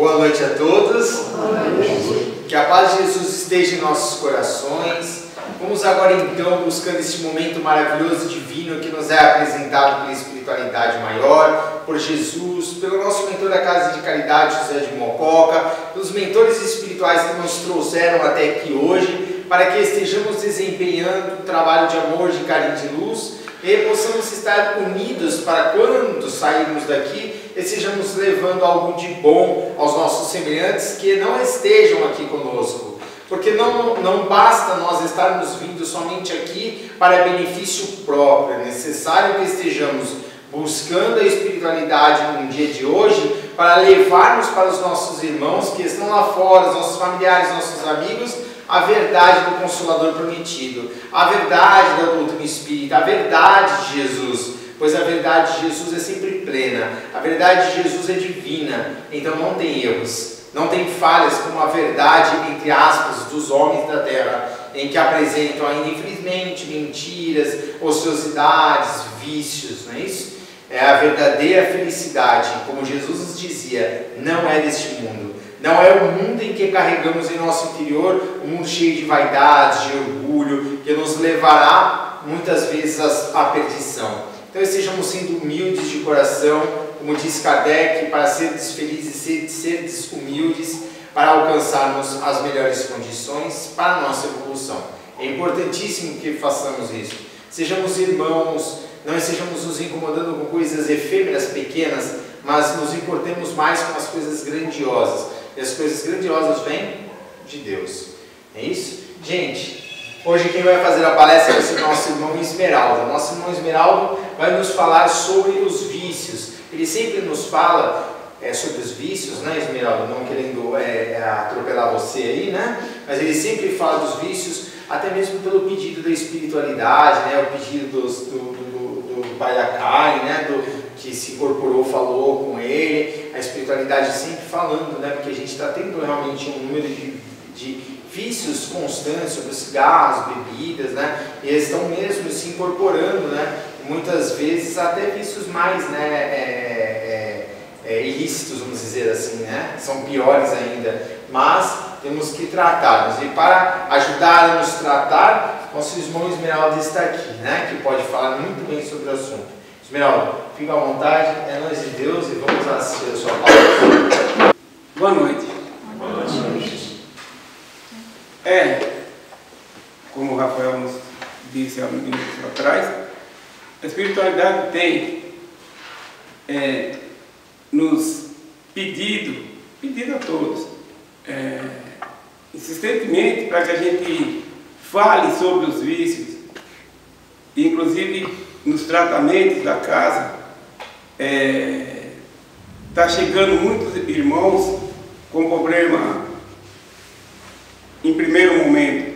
Boa noite a todos. Boa noite. Que a paz de Jesus esteja em nossos corações. Vamos agora então buscando este momento maravilhoso e divino que nos é apresentado pela espiritualidade maior, por Jesus, pelo nosso mentor da Casa de Caridade, José de Mococa, pelos mentores espirituais que nos trouxeram até aqui hoje, para que estejamos desempenhando um trabalho de amor, de carinho, de luz, e possamos estar unidos para quando sairmos daqui, estejamos levando algo de bom aos nossos semelhantes que não estejam aqui conosco. Porque não basta nós estarmos vindo somente aqui para benefício próprio, é necessário que estejamos buscando a espiritualidade no dia de hoje para levarmos para os nossos irmãos que estão lá fora, os nossos familiares, nossos amigos, a verdade do Consolador prometido, a verdade da doutrina espírita, a verdade de Jesus, pois a verdade de Jesus é sempre plena, a verdade de Jesus é divina, então não tem erros. Não tem falhas como a verdade, entre aspas, dos homens da terra, em que apresentam ainda, infelizmente, mentiras, ociosidades, vícios, não é isso? É a verdadeira felicidade, como Jesus nos dizia, não é deste mundo. Não é o mundo em que carregamos em nosso interior, um mundo cheio de vaidades, de orgulho, que nos levará, muitas vezes, à perdição. Então, estejamos sendo humildes de coração, como diz Kardec, para sermos felizes e sermos humildes, para alcançarmos as melhores condições para a nossa evolução. É importantíssimo que façamos isso. Sejamos irmãos, não estejamos nos incomodando com coisas efêmeras, pequenas, mas nos importemos mais com as coisas grandiosas. E as coisas grandiosas vêm de Deus. É isso? Gente, hoje quem vai fazer a palestra vai ser o nosso irmão Esmeraldo. Nosso irmão Esmeraldo vai nos falar sobre os vícios. Ele sempre nos fala sobre os vícios, né, Esmeralda? Não querendo atropelar você aí, né? Mas ele sempre fala dos vícios, até mesmo pelo pedido da espiritualidade, né? O pedido do Baiacai, né? Que se incorporou, falou com ele. A espiritualidade sempre falando, né? Porque a gente está tendo realmente um número de vícios constantes sobre os cigarros, bebidas, né? E eles estão mesmo se incorporando, né? Muitas vezes até vícios mais, né, ilícitos, vamos dizer assim, né? São piores ainda, mas temos que tratá-los. E para ajudar a nos tratar, nosso irmão Esmeralda está aqui, né? Que pode falar muito bem sobre o assunto. Esmeralda, fica à vontade, é nós de Deus e vamos assistir a sua palavra. Boa noite. Boa noite. Como o Rafael nos disse há um minuto atrás, a espiritualidade tem nos pedido a todos, insistentemente, para que a gente fale sobre os vícios, inclusive nos tratamentos da casa. Está chegando muitos irmãos com problema, em primeiro momento,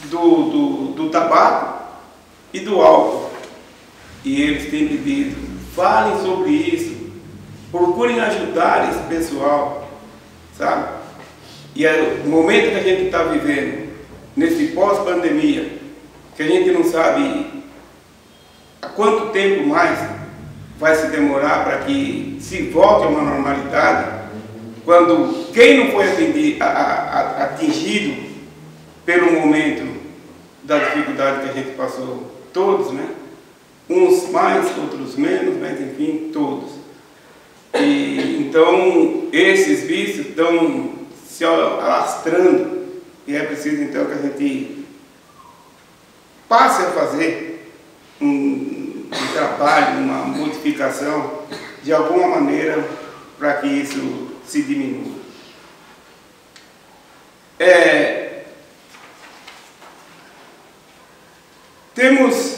do tabaco e do álcool. E eles têm pedido, falem sobre isso, procurem ajudar esse pessoal, sabe? E é o momento que a gente está vivendo, nesse pós-pandemia, que a gente não sabe há quanto tempo mais vai se demorar para que se volte a uma normalidade, quando quem não foi atingido pelo momento da dificuldade que a gente passou, todos, né? Uns mais, outros menos, mas enfim, todos. E então esses vícios estão se alastrando e é preciso então que a gente passe a fazer um trabalho, uma modificação de alguma maneira para que isso se diminua. Temos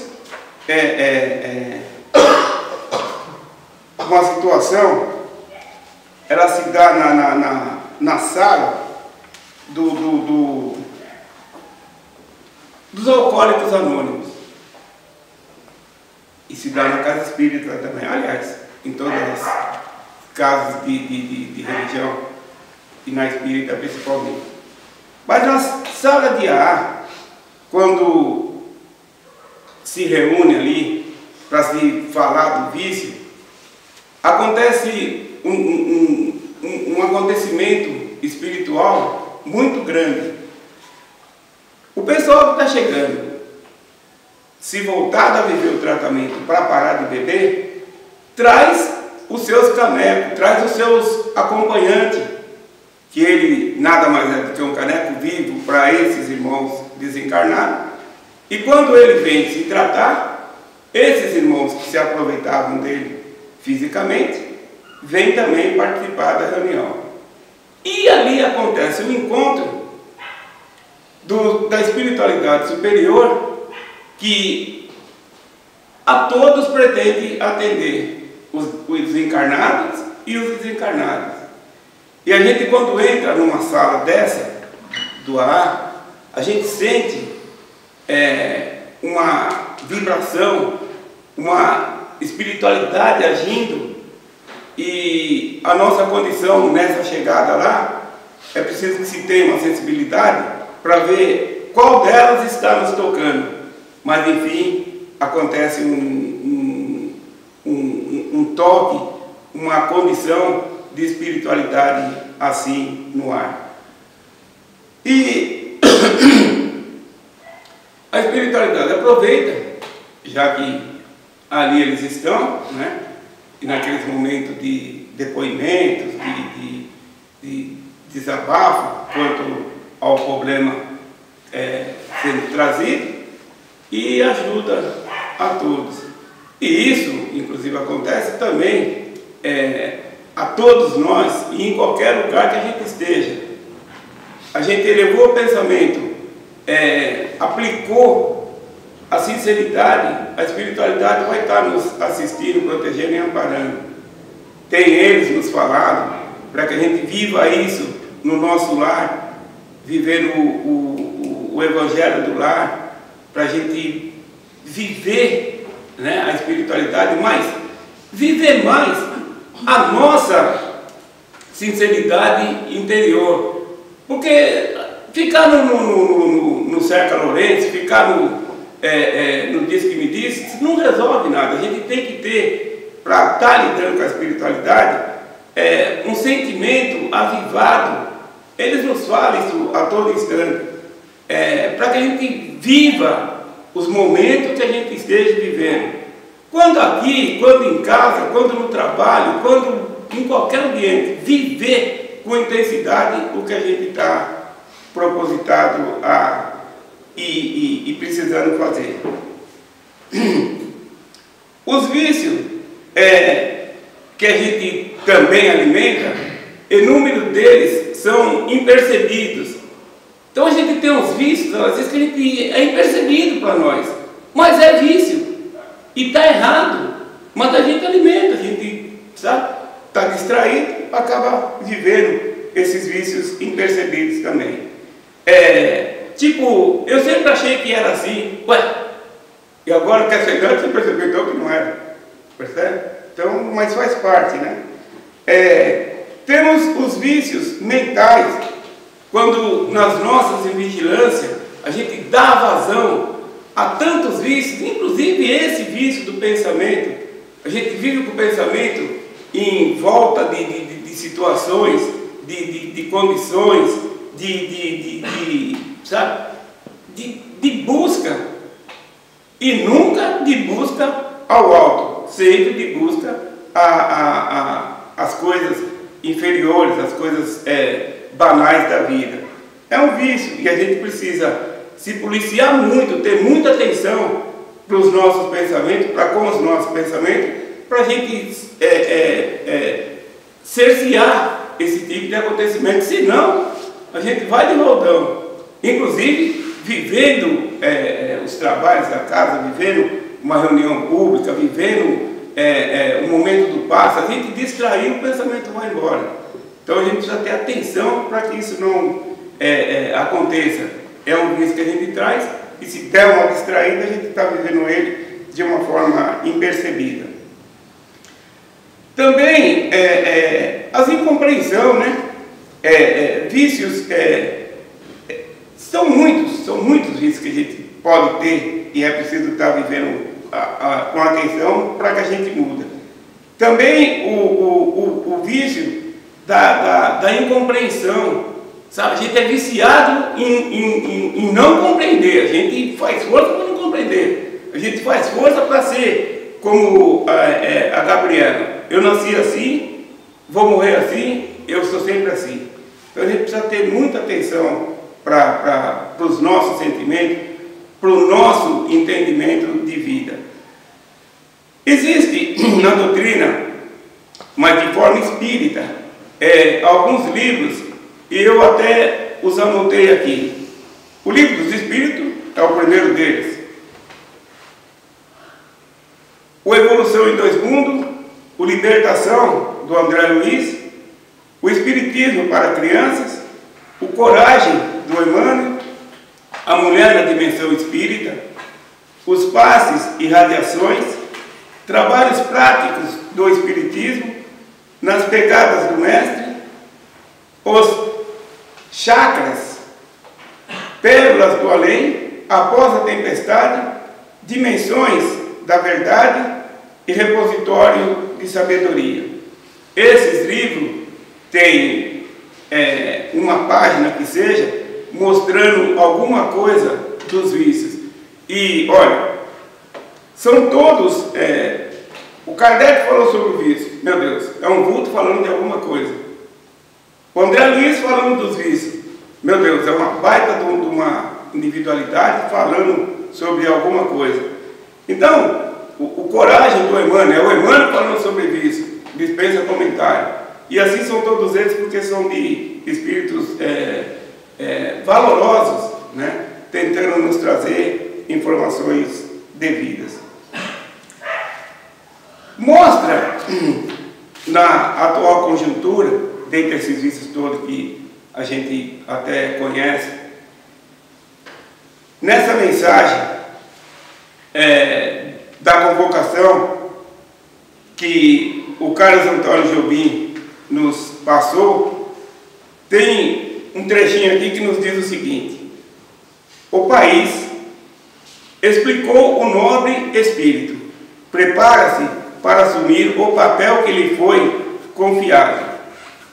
uma situação, ela se dá na sala dos alcoólicos anônimos e se dá na casa espírita também, aliás, em todas as casas de religião e na espírita principalmente. Mas na sala de ar, quando se reúne ali para se falar do vício, acontece um um acontecimento espiritual muito grande. O pessoal que está chegando, se voltado a viver o tratamento para parar de beber, traz os seus canecos, traz os seus acompanhantes, que ele nada mais é do que um caneco vivo para esses irmãos desencarnados. E quando ele vem se tratar, esses irmãos que se aproveitavam dele fisicamente, vêm também participar da reunião. E ali acontece o encontro da espiritualidade superior, que a todos pretende atender, os encarnados e os desencarnados. E a gente, quando entra numa sala dessa, do AA, a gente sente uma vibração, uma espiritualidade agindo, e a nossa condição nessa chegada lá, é preciso que se tenha uma sensibilidade para ver qual delas está nos tocando. Mas enfim, acontece um toque, uma condição de espiritualidade assim no ar. E a espiritualidade aproveita, já que ali eles estão, né? E naqueles momentos de depoimentos, de desabafo quanto ao problema sendo trazido, e ajuda a todos. E isso, inclusive, acontece também a todos nós e em qualquer lugar que a gente esteja. A gente elevou o pensamento, aplicou a sinceridade, a espiritualidade vai estar nos assistindo, protegendo e amparando. Tem eles nos falado para que a gente viva isso no nosso lar, viver o evangelho do lar, para a gente viver, né, a espiritualidade, mas viver mais a nossa sinceridade interior. Porque ficar no Cerca Lourenço, ficar no Diz que me disse, não resolve nada. A gente tem que ter, para estar lidando com a espiritualidade, um sentimento avivado. Eles nos falam isso a todo instante, para que a gente viva os momentos que a gente esteja vivendo. Quando aqui, quando em casa, quando no trabalho, quando em qualquer ambiente, viver com intensidade o que a gente está propositado e precisando fazer. Os vícios que a gente também alimenta, inúmeros deles são impercebidos. Então a gente tem uns vícios, às vezes, que a gente é impercebido para nós, mas é vício e está errado, mas a gente alimenta, a gente está distraído, acaba vivendo esses vícios impercebidos também. Tipo, eu sempre achei que era assim, e agora que é chegando, você percebeu então que não era, percebe? Então, mas faz parte, né? Temos os vícios mentais, quando nas nossas vigilâncias a gente dá vazão a tantos vícios, inclusive esse vício do pensamento. A gente vive com o pensamento em volta de situações, de condições, de busca, e nunca de busca ao alto, sempre de busca às coisas inferiores, às coisas banais da vida. É um vício e a gente precisa se policiar muito, ter muita atenção para os nossos pensamentos, para com os nossos pensamentos, para a gente cercear esse tipo de acontecimento, senão a gente vai de roldão, inclusive vivendo os trabalhos da casa, vivendo uma reunião pública, vivendo o momento do passe, a gente distraiu, o pensamento vai embora. Então a gente precisa ter atenção para que isso não aconteça. É um vício que a gente traz, e se der uma distraída, a gente está vivendo ele de uma forma impercebida. Também as incompreensões, né? Vícios, são muitos vícios que a gente pode ter, e é preciso estar vivendo com atenção para que a gente muda. Também o vício da incompreensão, sabe? A gente é viciado em não compreender, a gente faz força para não compreender, a gente faz força para ser como a Gabriela. Eu nasci assim, vou morrer assim, eu sou sempre assim. Então a gente precisa ter muita atenção para os nossos sentimentos, para o nosso entendimento de vida. Existe na doutrina, mas de forma espírita, alguns livros, e eu até os anotei aqui. O Livro dos Espíritos é o primeiro deles. O Evolução em Dois Mundos, o Libertação, do André Luiz, o Espiritismo para Crianças, o Coragem, do Emmanuel, a Mulher na Dimensão Espírita, os Passes e Radiações, Trabalhos Práticos do Espiritismo, Nas Pegadas do Mestre, os Chakras, Pérolas do Além, Após a Tempestade, Dimensões da Verdade e Repositório de Sabedoria. Esses livros têm uma página que seja mostrando alguma coisa dos vícios. E olha, são todos. O Kardec falou sobre o vício, meu Deus, é um vulto falando de alguma coisa. O André Luiz falando dos vícios, meu Deus, é uma baita de uma individualidade falando sobre alguma coisa. Então, o Coragem do Emmanuel, é o Emmanuel falando sobre vício, dispensa comentário. E assim são todos eles, porque são de espíritos valorosos, né? Tentando nos trazer informações devidas. Mostra, na atual conjuntura, dentre esses vícios todos que a gente até conhece, nessa mensagem da convocação que o Carlos Antônio Jobim nos passou, tem um trechinho aqui que nos diz o seguinte: o país explicou o nobre espírito, prepara-se para assumir o papel que lhe foi confiado.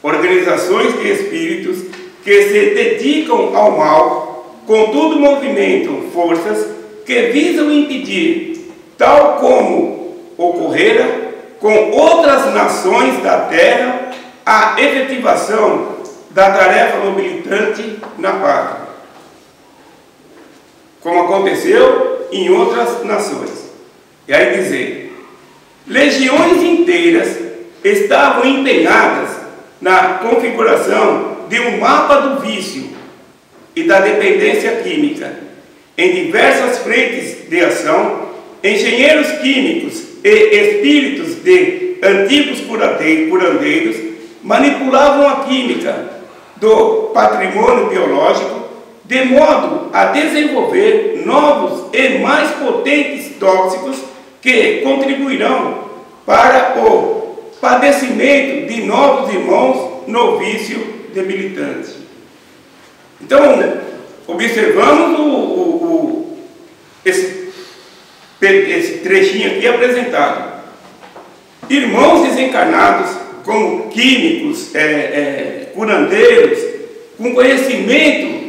Organizações de espíritos que se dedicam ao mal, contudo movimentam forças que visam impedir, tal como ocorrera com outras nações da Terra, a efetivação da tarefa mobilitante na pátria, como aconteceu em outras nações. E aí dizer, legiões inteiras estavam empenhadas na configuração de um mapa do vício e da dependência química, em diversas frentes de ação. Engenheiros químicos e espíritos de antigos curandeiros manipulavam a química do patrimônio biológico de modo a desenvolver novos e mais potentes tóxicos que contribuirão para o padecimento de novos irmãos no vício debilitante. Então, observamos esse trechinho aqui apresentado. Irmãos desencarnados, como químicos, curandeiros, com conhecimento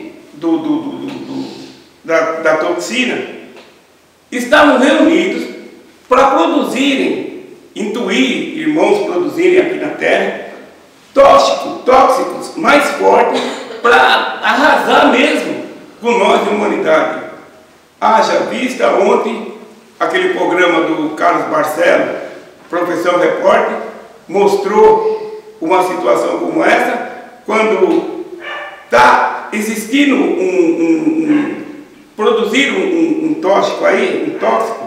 da toxina, estavam reunidos para produzirem, intuir, irmãos produzirem aqui na Terra, tóxicos mais fortes para arrasar mesmo com nós de humanidade. Haja vista ontem aquele programa do Carlos Barcelo, Profissão Repórter, mostrou uma situação como essa, quando está existindo produzir um tóxico aí, um tóxico,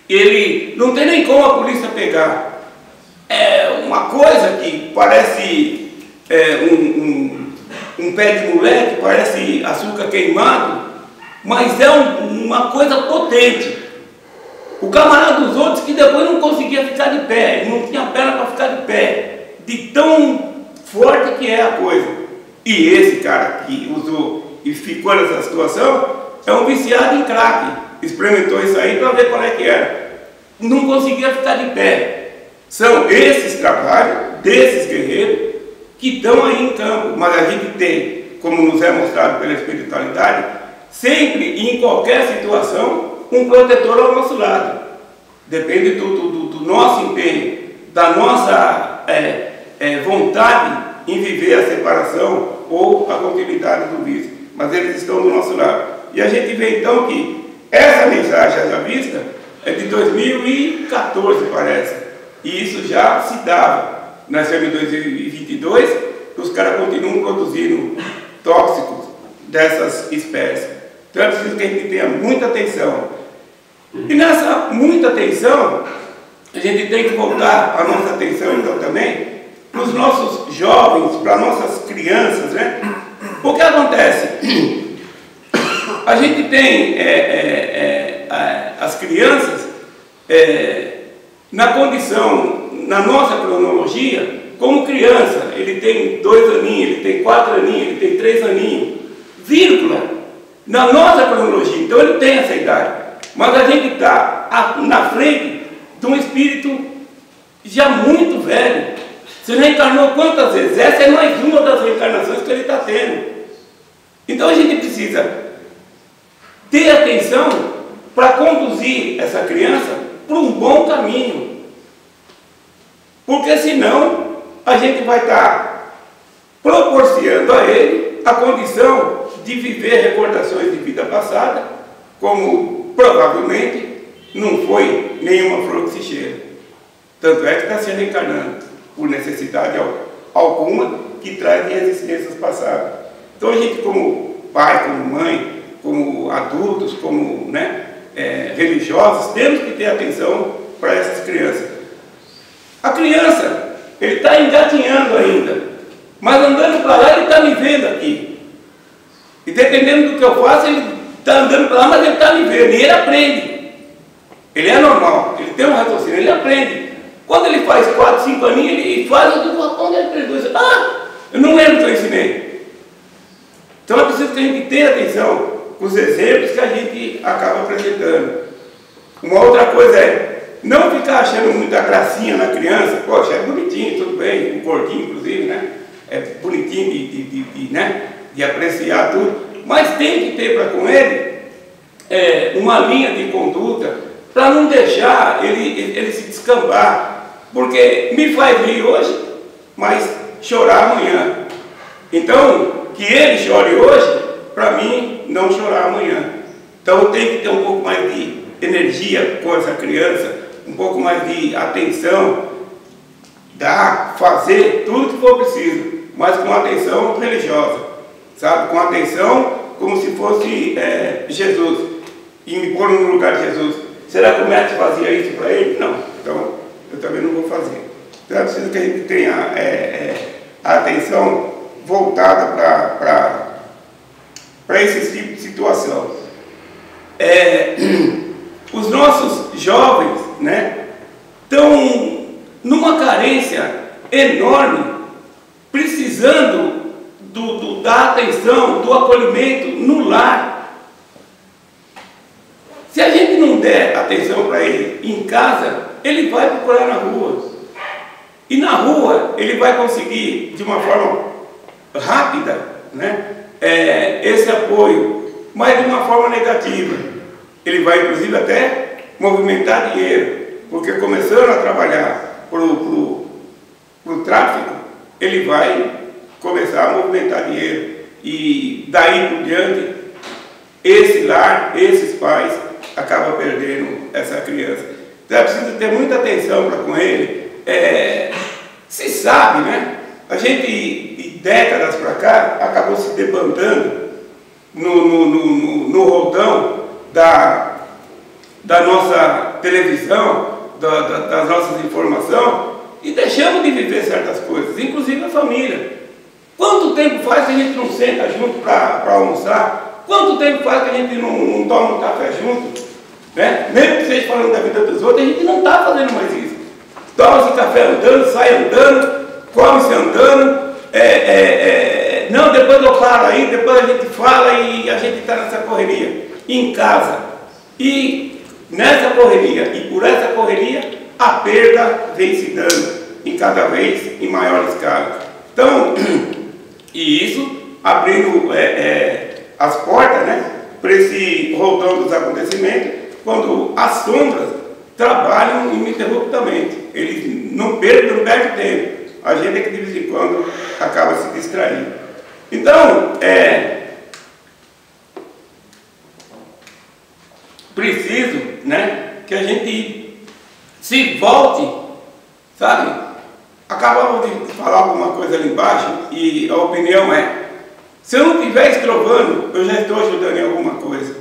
ele não tem nem como a polícia pegar. É uma coisa que parece um pé de moleque, parece açúcar queimado, mas é uma coisa potente. O camarada dos outros que depois não conseguia ficar de pé, não tinha perna para ficar de pé, de tão forte que é a coisa. E esse cara que usou e ficou nessa situação é um viciado em crack. Experimentou isso aí para ver qual é que era. Não conseguia ficar de pé. São esses trabalhos desses guerreiros que estão aí em campo, mas a gente tem, como nos é mostrado pela espiritualidade, sempre e em qualquer situação, um protetor ao nosso lado. Depende do nosso empenho, da nossa vontade em viver a separação ou a continuidade do vício. Mas eles estão do nosso lado. E a gente vê então que essa mensagem já vista é de 2014, parece. E isso já se dava. Nós estamos em 2022, os caras continuam produzindo tóxicos dessas espécies. Então é preciso que a gente tenha muita atenção. E nessa muita atenção, a gente tem que voltar a nossa atenção então também para os nossos jovens, para nossas crianças, né? O que acontece? A gente tem as crianças na condição, na nossa cronologia, como criança, ele tem 2 aninhos, ele tem 4 aninhos, ele tem 3 aninhos, vírgula, na nossa cronologia, então ele tem essa idade. Mas a gente está na frente de um espírito já muito velho. Você reencarnou quantas vezes? Essa é mais uma das reencarnações que ele está tendo. Então a gente precisa ter atenção para conduzir essa criança para um bom caminho. Porque senão a gente vai estar proporcionando a ele a condição de viver recordações de vida passada, como provavelmente não foi nenhuma flor que se cheira. Tanto é que está se reencarnando por necessidade alguma que traz de existências passadas. Então a gente, como pai, como mãe, como adultos, como religiosos, temos que ter atenção para essas crianças. A criança, ele está engatinhando ainda, mas andando para lá ele está me vendo aqui. E dependendo do que eu faço, ele está andando para lá, mas ele está me vendo. E ele aprende. Ele é normal, ele tem um raciocínio, ele aprende. Quando ele faz 4, 5 aninhos, ele faz, eu digo, quando ele perdoa, eu não lembro que eu ensinei. Então é preciso que a gente tenha atenção com os exemplos que a gente acaba apresentando. Uma outra coisa é não ficar achando muita gracinha na criança. Poxa, é bonitinho, tudo bem, um gordinho inclusive, né? É bonitinho de apreciar tudo, mas tem que ter para com ele uma linha de conduta para não deixar ele se descambar. Porque me faz rir hoje, mas chorar amanhã. Então, que ele chore hoje, para mim, não chorar amanhã. Então, tem que ter um pouco mais de energia com essa criança, um pouco mais de atenção, fazer tudo que for preciso, mas com atenção religiosa, sabe? Com atenção como se fosse Jesus, e me pôr no lugar de Jesus. Será que o mestre fazia isso para ele? Não. Então, eu também não vou fazer. Então é preciso que a gente tenha a atenção voltada para esse tipo de situação. Os nossos jovens, estão numa carência enorme, precisando da atenção, do acolhimento no lar. Se a gente não der atenção para ele em casa, ele vai procurar na rua. E na rua ele vai conseguir, de uma forma rápida, esse apoio, mas de uma forma negativa. Ele vai, inclusive, até movimentar dinheiro, porque começando a trabalhar para o tráfico, ele vai começar a movimentar dinheiro. E daí por diante, esse lar, esses pais, acaba perdendo essa criança. Então é preciso ter muita atenção para com ele. Se sabe, a gente de décadas para cá acabou se debandando no roldão da nossa televisão, das nossas informações, e deixamos de viver certas coisas, inclusive a família. Quanto tempo faz que a gente não senta junto para almoçar? Quanto tempo faz que a gente não toma um café junto? Mesmo que seja falando da vida dos outros, a gente não está fazendo mais isso. Toma-se café andando, sai andando, come-se andando. Não, depois eu falo aí, depois a gente fala e a gente está nessa correria. Em casa. E nessa correria, e por essa correria, a perda vem se dando em cada vez em maior escala. Então, e isso abrindo as portas, né, para esse roldão dos acontecimentos, quando as sombras trabalham ininterruptamente. Eles não perdem tempo. A gente é que de vez em quando acaba se distraindo. Então, preciso, né, que a gente se volte, sabe? Acabamos de falar alguma coisa ali embaixo e a opinião é: se eu não estiver escrovando, eu já estou ajudando em alguma coisa.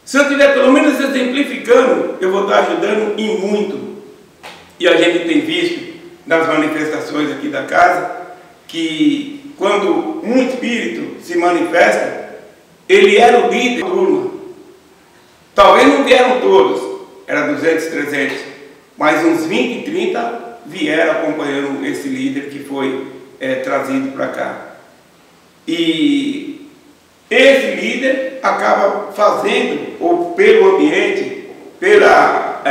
Se eu estiver pelo menos exemplificando, eu vou estar ajudando em muito. E a gente tem visto nas manifestações aqui da casa que quando um espírito se manifesta, ele era o líder da turma. Talvez não vieram todos, era 200, 300, mas uns 20, 30 vieram acompanhando esse líder que foi trazido para cá. E esse líder acaba fazendo, ou pelo ambiente, pela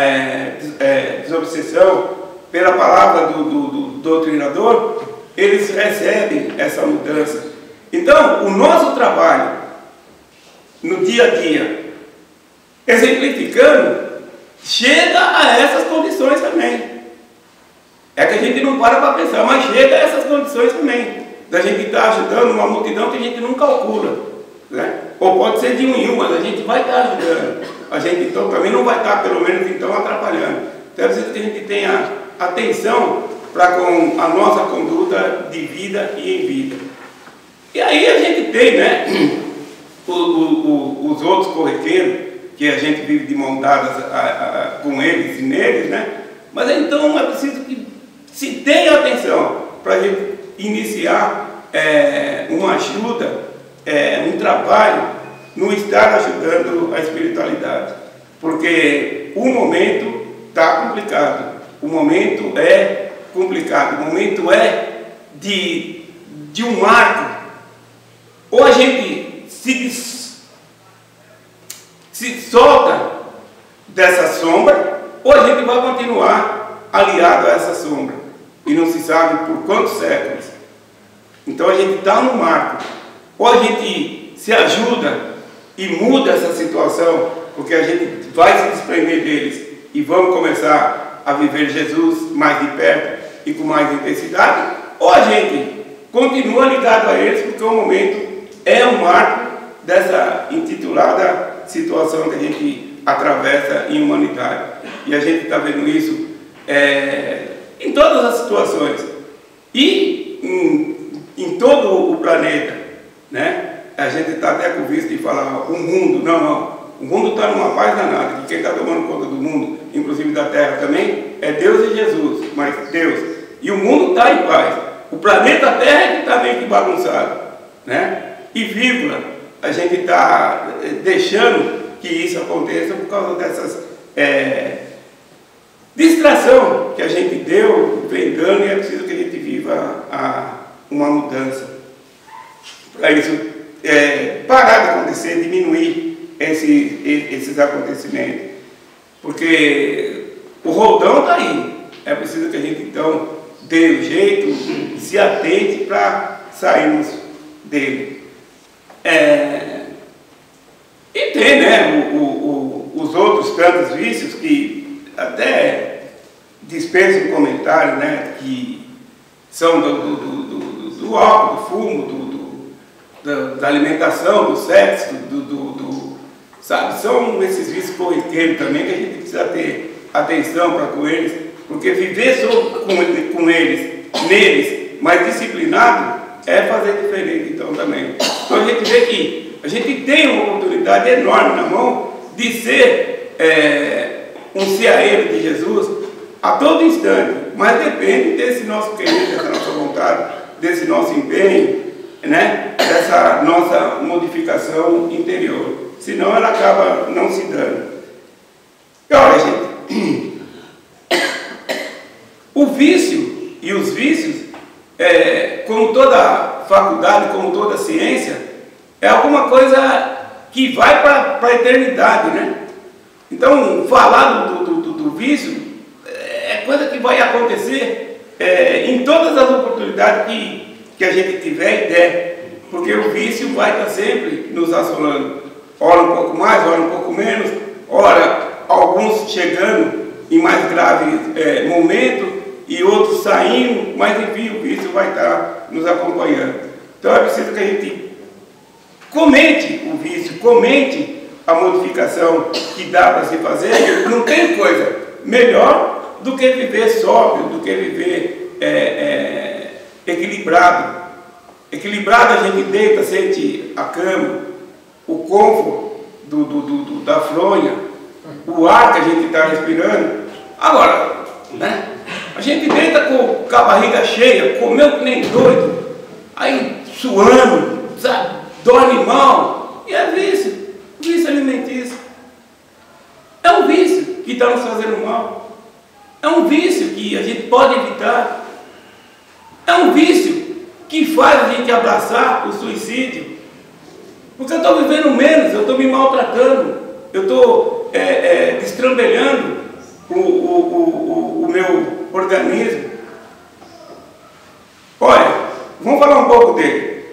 desobsessão, pela palavra do doutrinador, eles recebem essa mudança. Então, o nosso trabalho, no dia a dia, exemplificando, chega a essas condições também. É que a gente não para pensar, mas chega a essas condições também. Da gente estar ajudando uma multidão que a gente não calcula, né? Ou pode ser de um em um, mas a gente vai estar ajudando. A gente então também não vai estar, pelo menos, então, atrapalhando. Então é preciso que a gente tenha atenção para com a nossa conduta de vida e em vida. E aí a gente tem, né, os outros corriqueiros, que a gente vive de mão dadas com eles e neles, né? Mas então é preciso que se tenha atenção para a gente iniciar uma ajuda, um trabalho no estar ajudando a espiritualidade. Porque o momento está complicado, o momento é complicado, o momento é de um marco. Ou a gente se solta dessa sombra, ou a gente vai continuar aliado a essa sombra. E não se sabe por quantos séculos. Então a gente está no marco. Ou a gente se ajuda e muda essa situação, porque a gente vai se desprender deles e vamos começar a viver Jesus mais de perto e com mais intensidade, ou a gente continua ligado a eles, porque o momento é um marco dessa intitulada situação que a gente atravessa em humanidade. E a gente está vendo isso em todas as situações e em todo o planeta, né? A gente está até com visto de falar o mundo. Não, o mundo está numa paz danada, que quem está tomando conta do mundo, inclusive da Terra também, é Deus e Jesus, mas Deus. E o mundo está em paz. O planeta Terra é que está meio que bagunçado, né? E vírgula, a gente está deixando que isso aconteça por causa dessas distração que a gente deu, vem dando, e é preciso que a gente viva uma mudança. Para isso parar de acontecer, diminuir esses acontecimentos. Porque o roldão está aí. É preciso que a gente então dê o jeito e se atente para sairmos dele. E tem, né, os outros tantos vícios que até dispensam um comentário, né, que são do álcool, do fumo, da alimentação, do sexo, sabe? São esses vícios corriqueiros também que a gente precisa ter atenção para com eles, porque viver só com eles, neles, mas disciplinado, é fazer diferente então também. Então a gente vê que a gente tem uma oportunidade enorme na mão de ser um ceareiro de Jesus a todo instante, mas depende desse nosso querer, dessa nossa vontade, desse nosso empenho, né? Dessa nossa modificação interior. Senão ela acaba não se dando. E olha, gente, o vício e os vícios, como toda faculdade, como toda ciência, é alguma coisa que vai para a eternidade, né? Então, falar do vício é coisa que vai acontecer em todas as oportunidades que a gente tiver e der, porque o vício vai estar sempre nos assolando. Ora um pouco mais, ora um pouco menos, ora alguns chegando em mais grave momento e outros saindo, mas enfim, o vício vai estar nos acompanhando. Então é preciso que a gente comente o vício, comente a modificação que dá para se fazer. Não tem coisa melhor do que viver sóbrio, do que viver equilibrado. Equilibrado, a gente deita, sente a cama, o conforto da fronha, o ar que a gente está respirando. Agora, né? A gente deita com a barriga cheia, comeu que nem doido, aí suando, sabe? Dorme mal, e é vício alimentício. É um vício que está nos fazendo mal. É um vício que a gente pode evitar. É um vício que faz a gente abraçar o suicídio. Porque eu estou vivendo menos, eu estou me maltratando, eu estou destrambelhando o meu organismo. Olha, vamos falar um pouco dele.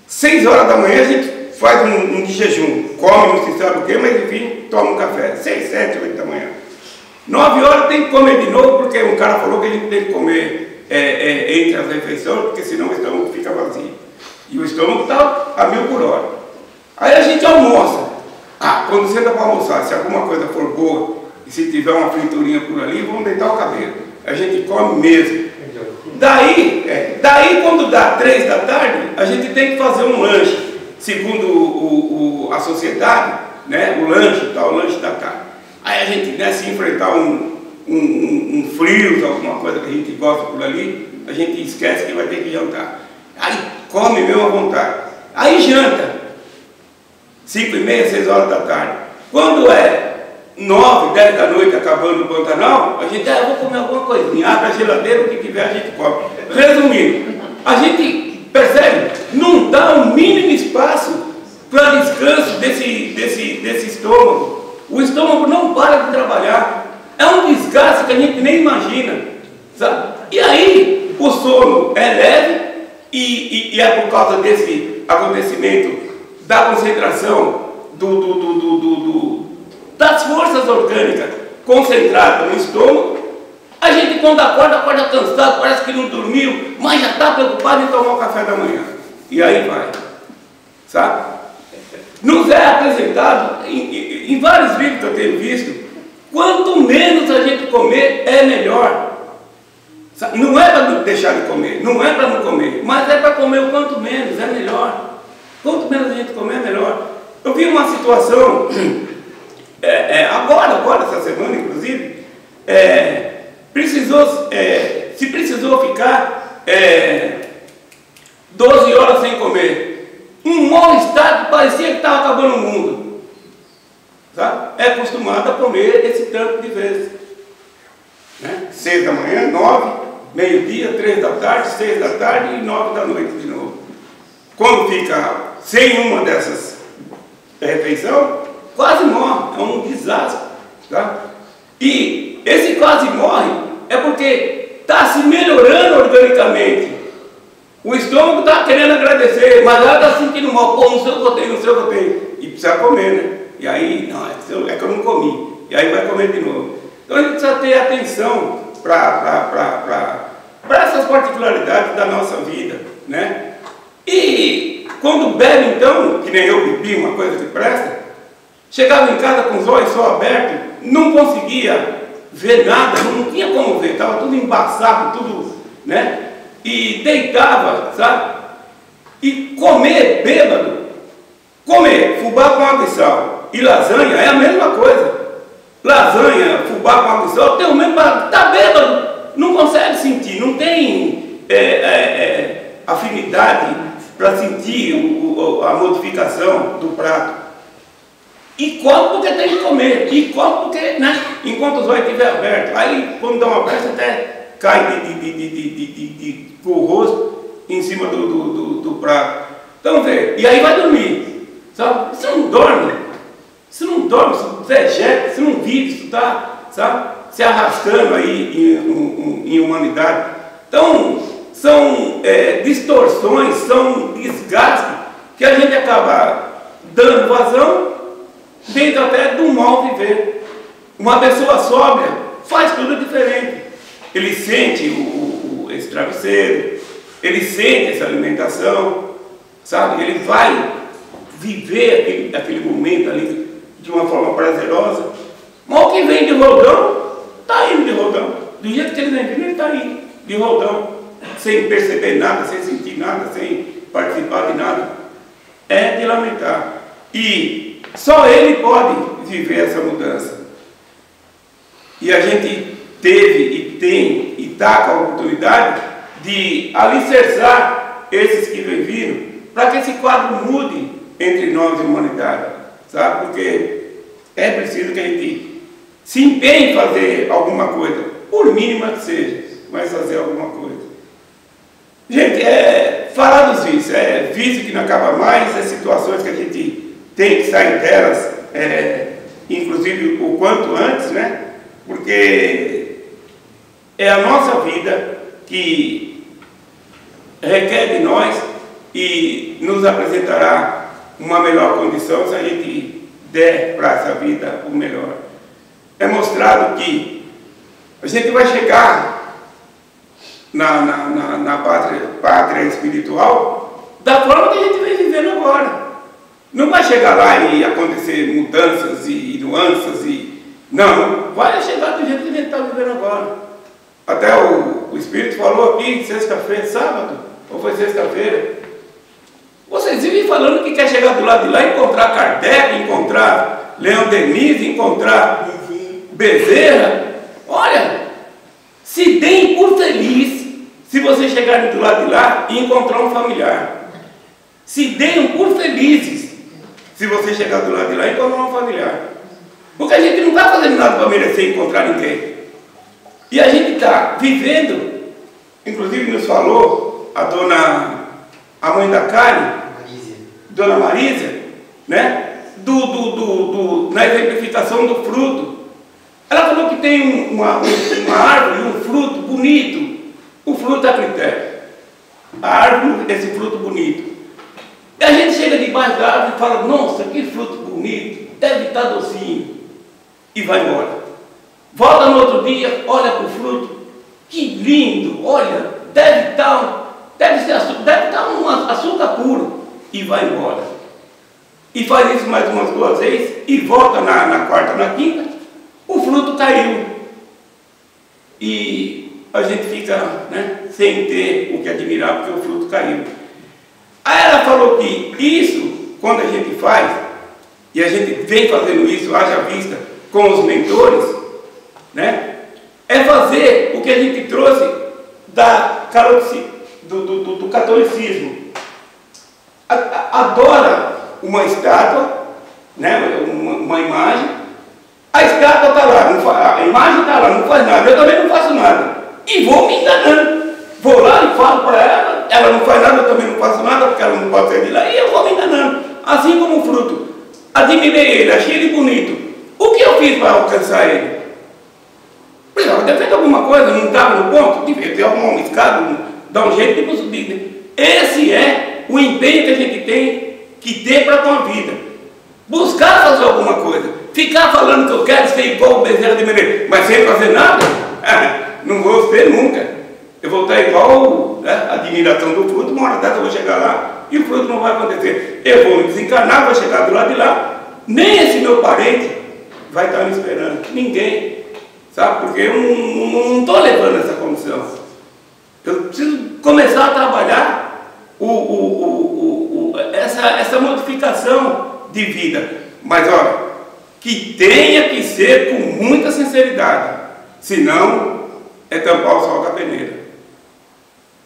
6 horas da manhã a gente faz um de jejum, come não se sabe o que, mas enfim, toma um café. 6, 7, 8 da manhã. 9 horas tem que comer de novo, porque um cara falou que a gente tem que comer entre as refeições, porque senão o estômago fica vazio. E o estômago está a 1000 por hora. Aí a gente almoça. Quando senta para almoçar, se alguma coisa for boa, e se tiver uma friturinha por ali, vamos deitar o cabelo. A gente come mesmo. Daí quando dá 3 da tarde, a gente tem que fazer um lanche, segundo a sociedade, né? O lanche da tarde. Aí a gente, né, se enfrentar um frio, alguma coisa que a gente gosta por ali, a gente esquece que vai ter que jantar. Aí come mesmo à vontade. Aí janta, 5h30, 6 horas da tarde. Quando é 9, 10 da noite, acabando o Pantanal, a gente vou comer alguma coisinha, abre a geladeira, o que tiver a gente come. Resumindo, a gente percebe, não dá o mínimo espaço para descanso desse estômago. O estômago não para de trabalhar. É um desgaste que a gente nem imagina, sabe? E aí, o sono é leve e é por causa desse acontecimento da concentração das forças orgânicas concentradas no estômago. A gente, quando acorda cansado, parece que não dormiu, mas já está preocupado em tomar o café da manhã. E aí vai, sabe? Nos é apresentado, em vários vídeos que eu tenho visto, quanto menos a gente comer, é melhor. Sabe? Não é para deixar de comer, não é para não comer, mas é para comer o quanto menos, é melhor. Quanto menos a gente comer, é melhor. Eu vi uma situação, agora, essa semana, inclusive, se precisou ficar 12 horas sem comer. Um mal-estar que parecia que estava acabando o mundo. Sabe? É acostumado a comer esse tanto de vezes. Né? 6 da manhã, 9, meio-dia, 3 da tarde, 6 da tarde e 9 da noite de novo. Quando fica sem uma dessas refeições, quase morre. É um desastre. Tá? E esse quase morre é porque está se melhorando organicamente. O estômago está querendo agradecer, mas ela está sentindo mal. Pô, não sei o que eu tenho, não sei o que eu tenho. E precisa comer, né? E aí, não, é que eu não comi. E aí vai comer de novo. Então a gente precisa ter atenção para essas particularidades da nossa vida, né? E quando bebe, então, que nem eu bebi uma coisa que presta, chegava em casa com os olhos só abertos, não conseguia ver nada, não tinha como ver, estava tudo embaçado, tudo, né? E deitava, sabe? E comer bêbado, comer fubá com água e sal e lasanha é a mesma coisa. Lasanha, fubá com água e sal, tem o mesmo, está bêbado, não consegue sentir, não tem afinidade para sentir a modificação do prato. E come porque tem que comer, e come porque, né? Enquanto os olhos estiverem abertos, aí quando dá uma pressa até cai com o rosto em cima do prato. Então, vê, e aí vai dormir, sabe? Você não dorme, se vegeta, você não vive, estudar, sabe? se arrastando aí em humanidade. Então, são distorções, são desgastes que a gente acaba dando vazão dentro até do mal viver. Uma pessoa sóbria faz tudo diferente. Ele sente esse travesseiro, ele sente essa alimentação, sabe? Ele vai viver aquele momento ali de uma forma prazerosa. Mas o que vem de roldão, está indo de roldão. Do jeito que ele vem vindo, ele está indo de roldão, sem perceber nada, sem sentir nada, sem participar de nada. É de lamentar. E só ele pode viver essa mudança. E a gente teve e tem e está com a oportunidade de alicerçar esses que vêm vindo, para que esse quadro mude entre nós e a humanidade, sabe? Porque é preciso que a gente se empenhe em fazer alguma coisa, por mínima que seja, mas fazer alguma coisa. Gente, falar dos vícios, vício que não acaba mais, situações que a gente tem que sair delas, inclusive o quanto antes, né? Porque é a nossa vida que requer de nós e nos apresentará uma melhor condição se a gente der para essa vida o melhor. É mostrado que a gente vai chegar na pátria espiritual da forma que a gente vem vivendo agora. Não vai chegar lá e acontecer mudanças e nuances não, vai chegar do jeito que a gente está vivendo agora. Até o Espírito falou aqui, sexta-feira, sábado, ou foi sexta-feira. Vocês vivem falando que quer chegar do lado de lá e encontrar Kardec, encontrar Leon Denis, encontrar Bezerra. Olha, se deem por feliz se vocês chegarem do lado de lá e encontrar um familiar. Se deem por felizes se vocês chegarem do lado de lá e encontrar um familiar. Porque a gente não está fazendo nada para merecer encontrar ninguém. E a gente está vivendo, inclusive nos falou a mãe da Karen, Dona Marisa, né? Na exemplificação do fruto. Ela falou que tem uma árvore, um fruto bonito. O fruto é a critério. A árvore, esse fruto bonito. E a gente chega debaixo da árvore e fala, nossa, que fruto bonito, deve estar docinho. E vai embora. Volta no outro dia, olha para o fruto, que lindo, olha, deve estar um açúcar puro, e vai embora. E faz isso mais umas 2 vezes, e volta na quarta, na quinta, o fruto caiu. E a gente fica, né, sem ter o que admirar, porque o fruto caiu. Aí ela falou que isso, quando a gente faz, e a gente vem fazendo isso, haja vista, com os mentores, né? É fazer o que a gente trouxe do catolicismo. Adora uma estátua, né? uma imagem, a estátua está lá, a imagem está lá, não faz nada, eu também não faço nada. E vou me enganando. Vou lá e falo para ela, ela não faz nada, eu também não faço nada, porque ela não pode sair de lá, e eu vou me enganando. Assim como o fruto. Admirei ele, achei ele bonito. O que eu fiz para alcançar ele? Precisava ter feito alguma coisa, não estava no ponto, devia ter arrumado uma escada, dar um jeito de subir. Esse é o empenho que a gente tem que ter para com a vida. Buscar fazer alguma coisa. Ficar falando que eu quero ser igual o Bezerra de Menezes, mas sem fazer nada, não vou ser nunca. Eu vou estar igual, né, a admiração do fruto, uma hora dessa eu vou chegar lá e o fruto não vai acontecer. Eu vou me desencarnar, vou chegar do lado de lá, nem esse meu parente vai estar me esperando, ninguém, sabe? Porque eu não estou levando essa condição. Eu preciso começar a trabalhar essa modificação de vida. Mas olha, que tenha que ser com muita sinceridade, senão é tampar o sol com a peneira.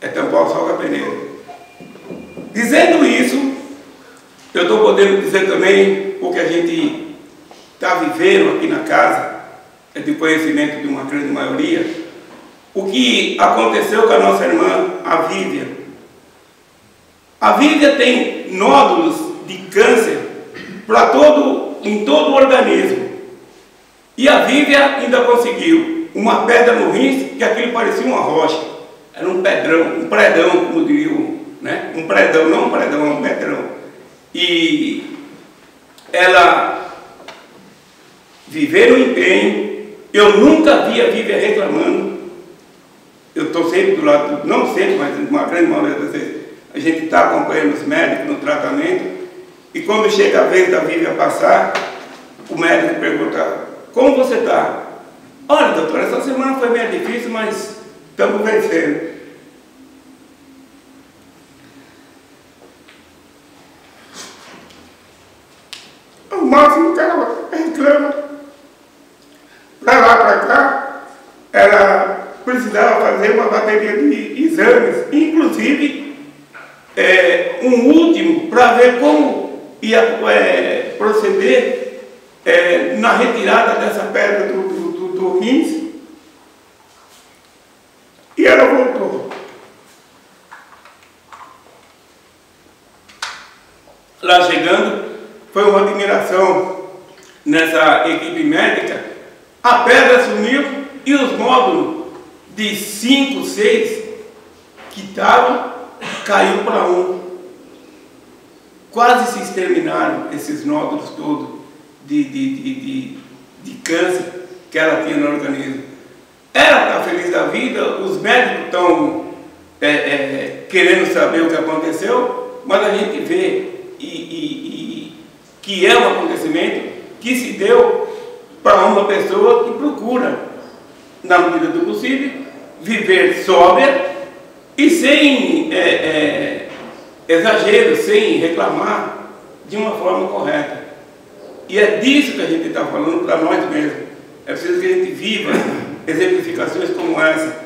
É tampar o sol com a peneira. Dizendo isso, eu estou podendo dizer também o que a gente está vivendo aqui na casa, é de conhecimento de uma grande maioria, o que aconteceu com a nossa irmã, a Vívia. A Vívia tem nódulos de câncer em todo o organismo. E a Vívia ainda conseguiu uma pedra no rins, que aquilo parecia uma rocha. Era um pedrão, um predão, como diriam, né? Um predão, não um predão, um pedrão. E ela viver no empenho. Eu nunca vi a Vivian reclamando. Eu estou sempre do lado, não sempre, mas uma grande maioria das vezes, a gente está acompanhando os médicos no tratamento. E quando chega a vez da Vivian passar, o médico pergunta: como você está? Olha, doutor, essa semana foi meio difícil, mas estamos vencendo. O máximo que ela reclama, para lá, para cá, ela precisava fazer uma bateria de exames, inclusive um último, para ver como ia proceder na retirada dessa pedra do rins. E ela voltou. Lá chegando, foi uma admiração nessa equipe médica. A pedra sumiu e os módulos de 5, 6 que estavam, caiu para 1. Quase se exterminaram esses nódulos todos de câncer que ela tinha no organismo. Ela está feliz da vida, os médicos estão querendo saber o que aconteceu, mas a gente vê que é um acontecimento que se deu para uma pessoa que procura, na medida do possível, viver sóbria e sem exagero, sem reclamar, de uma forma correta. E é disso que a gente está falando para nós mesmos. É preciso que a gente viva exemplificações como essa.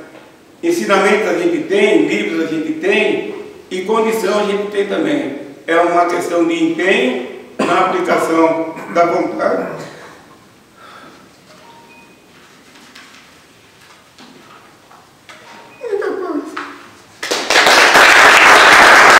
Ensinamentos a gente tem, livros a gente tem, e condição a gente tem também. É uma questão de empenho na aplicação da vontade